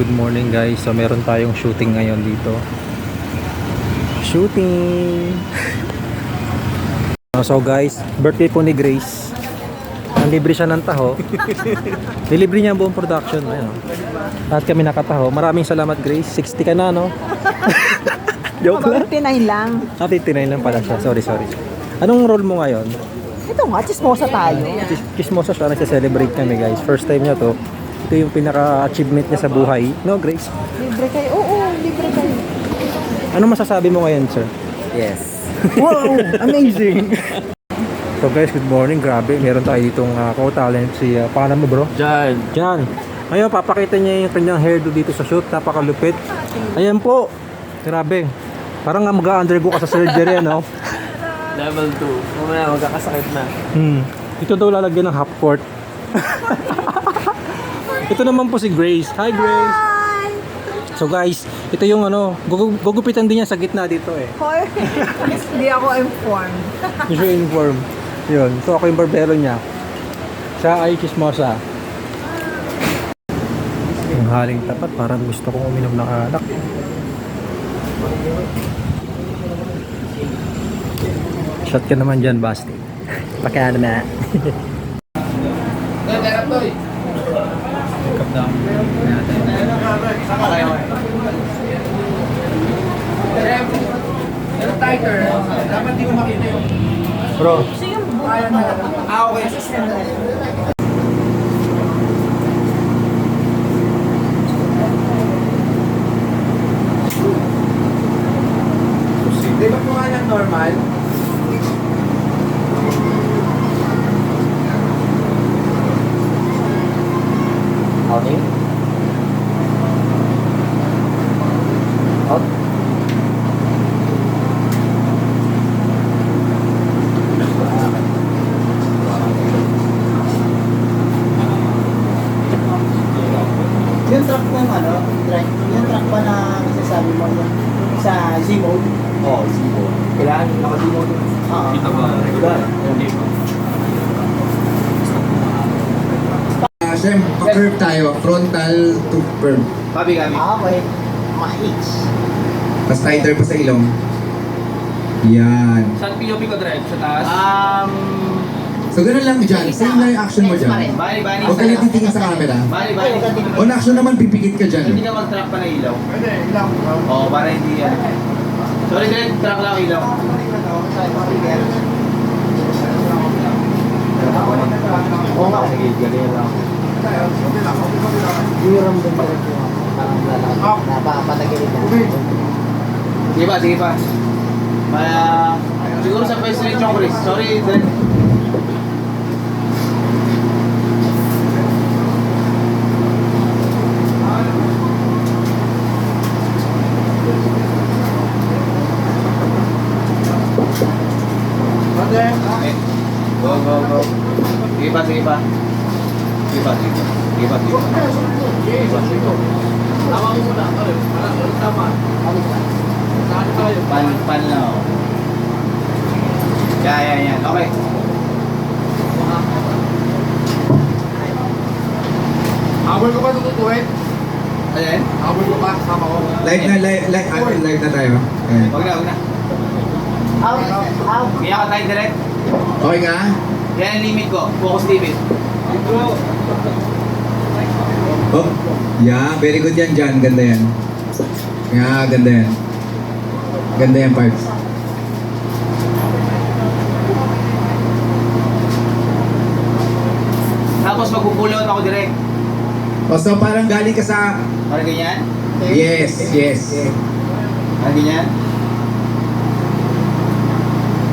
good morning guys. So meron tayong shooting ngayon dito. Shooting! So guys, birthday po ni Grace. Libre siya ng taho. Nilibre niya ang buong production. Ayun. Lahat kami nakataho. Maraming salamat Grace. 60 ka na, no? Joke lang. 59 lang. 59 lang pala siya. Sorry. Anong role mo ngayon? Ito nga, chismosa tayo. Chismosa siya. Nagsa-celebrate kami guys. First time niya to. Ito yung pinaka-achievement niya sa buhay. No, Grace? Libre kayo. Oo, libre kayo. Ano masasabi mo ngayon, sir? Yes. Wow, amazing. So guys, good morning. Grabe, meron tayo ditong co-talent. Si, pangalan mo bro? Jan. Jan. Ngayon, papakita niya yung kanyang hairdo dito sa shoot. Napakalupit. Ayan po. Grabe. Parang mag-undergo ka sa surgery, ano? Level 2. Mamaya magkakasakit na. Ito daw lalagyan ng half court. Ito naman po si Grace. Hi, Grace. So guys, ito yung gugupitan din niya sa gitna dito eh. Hoy, hindi ako informed. Hindi siya inform. Yun. So ako yung barbero niya. Siya ay chismosa. Yung haling tapat, parang gusto kong uminom ng alak. Shot ka naman dyan, Basti. Pakaya naman. Tighter, dapat di mo makita yun. Bro. Okay. Di ba kung ng normal? Okay. Out. Yung truck mo yung truck ba na masasabi mo sa Z-mode? Oo, sibo. Kailangan yung nakasibo doon. Oo. Regular. Hindi pa. Shem, pa-curve tayo. Frontal to curve. Kami. Okay. Ma-H. Mas tighter pa sa ilong. Yan. Saan POP ko drive? Sa taas? So ganun lang dyan. Same lang yung action mo dyan. Bani. Huwag ka lang titingin sa camera. Bani. On action naman, pipikit ka Hindi dyan. ka mag-track pa na ilaw. Oo, para hindi yan. Sorry, direct track lang ilaw. Oo nga. Sige, galing lang. Yung ramdam pa rin yung parang lalakad. Napapatagilid na. Sige pa. Siguro sa first rin yung Chris. Sorry, direct. Okay. Go. Sige pa. Tama mo muna. Tama. Pan na ako. Yan. Okay. Habol ko ba tututuhin? Ayan. Habol ko ba? Sama ko. Live na tayo. Ayan. Huwag na. Out. Kaya ka tayo direct. Okay nga? Yan ang limit ko. Focus limit. Oh, yeah, very good yan dyan. Ganda yan. Yeah, ganda yan. Ganda yan, parts. Tapos magpupulot ako direct. Oh, so parang galing ka sa... Parang ganyan. Yes. Parang ganyan.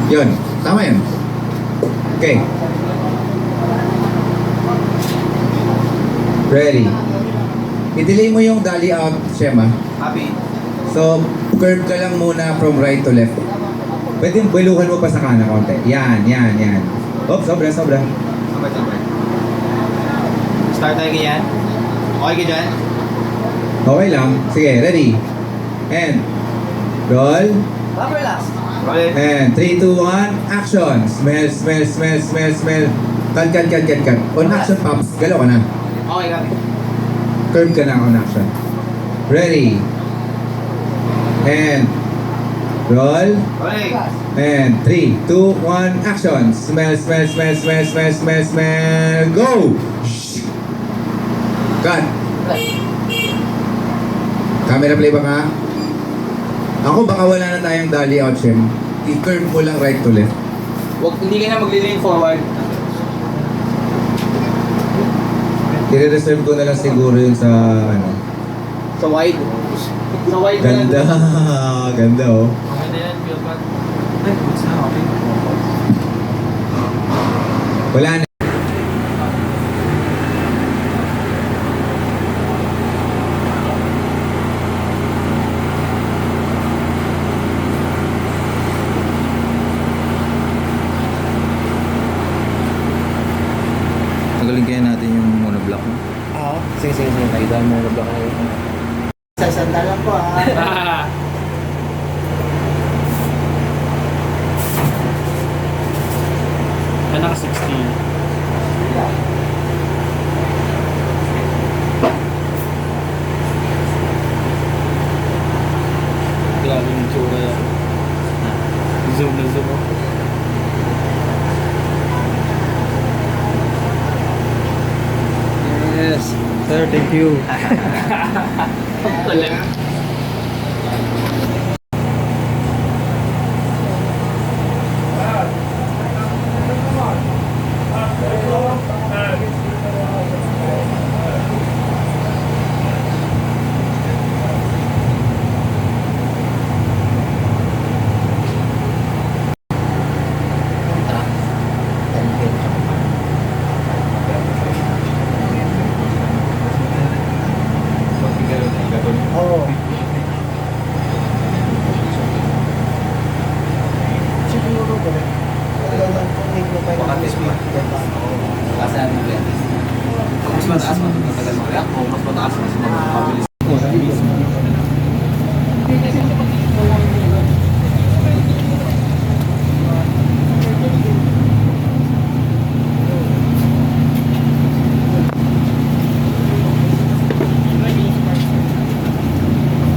Yun. Tama yan. Okay. Ready. I-delay mo yung dolly out, Shema. Happy. So, curve ka lang muna from right to left. Pwede baluhan mo pa sa kanan konti. Yan. Oh, sobra. Sabay. Start tayo ganyan. Okay ka dyan? Okay lang. Sige, ready. And, roll. Rubber last. Roll. And 3, 2, 1, action! Smell. Cut. On action, Pops. Galaw ka na. Okay, kami. Curve ka na on action. Ready. And roll. Okay. And 3, 2, 1, action. Smell, smell, smell, smell, smell, smell, smell. Go! Shh. Cut. Camera play ba ka? Ako baka wala na tayong dolly out, Shem. I-curve mo lang right to left. Hindi ka na magli-lean forward. I-reserve ko na lang siguro yun sa ano. Sa wide. Sa wide na Ganda. Ganda oh. Okay na yan, feel bad. Ay, goods na, okay. Wala na. Tanggalin kaya natin yung monoblock mo. Oo. Sige, sige, sige. Nakita mo monoblock na yun. Sa sandalan ko ah. Naka 60. Grabe yung tsura yan. Zoom na zoom ako. Yes. Sir, thank you. Oo. Siguro ba? Kailangan kong hindi pa Baka test mo. Kasi ano yan? Mas mataas mas matagal mag-react o mas mataas mas mabilis.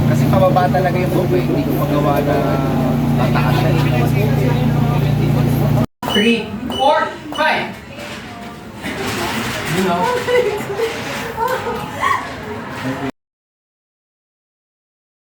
Kasi pababa talaga yung buko, hindi ko magawa na tataas na. 3, 4, 5! You know?